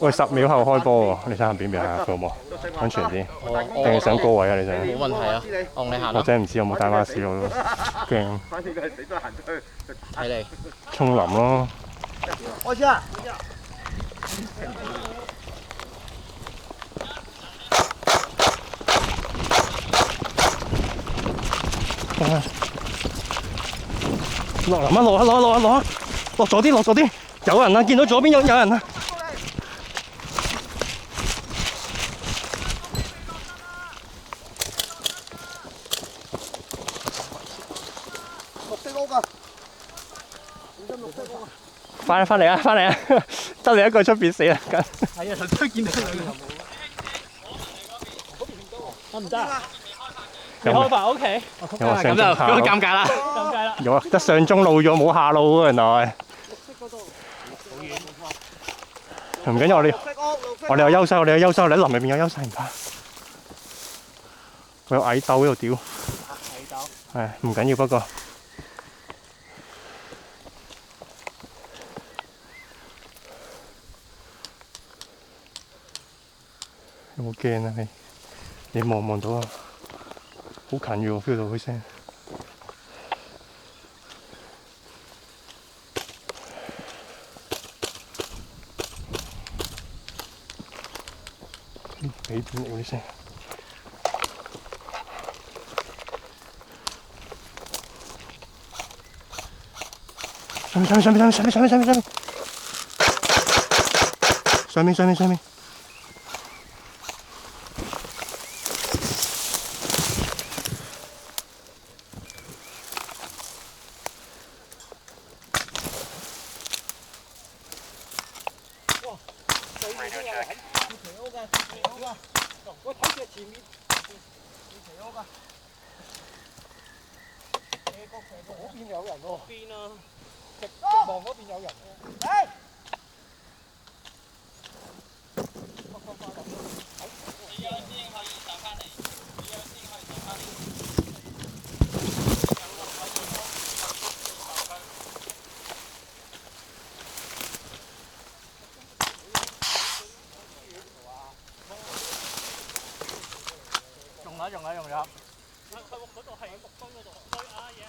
喂，10秒後開波喎，你睇下邊邊行下好冇？安全啲。定係想高位啊？你想？冇問題啊，我你行啦。我真係唔知有冇帶馬士，我都驚。睇你。沖淋咯。開始啦！落嚟啊！落咗啲，有人啊！見到左邊有人啊！綠色屋啊！小心綠色屋啊！翻嚟啊！得你一個出邊死啦！係啊，頭先見到兩個。得唔得啊？未開飯 OK。咁就尷尬啦。有啊，得上中路咗，冇下路喎原來。唔緊要，我哋有優勢，你喺林入面有優勢唔怕。我有矮豆喺度屌。矮豆。係唔緊要，不過。有冇驚啊你望到啊？好近嘅喎 ，feel 到佢聲。幾點嚟啲聲？上面。我睇住前面，斜屋㗎。嗰邊有人喎。邊啊？直望嗰邊有人喎。嚟！用咗。嗰度係木墩嗰度，對啊嘢啊！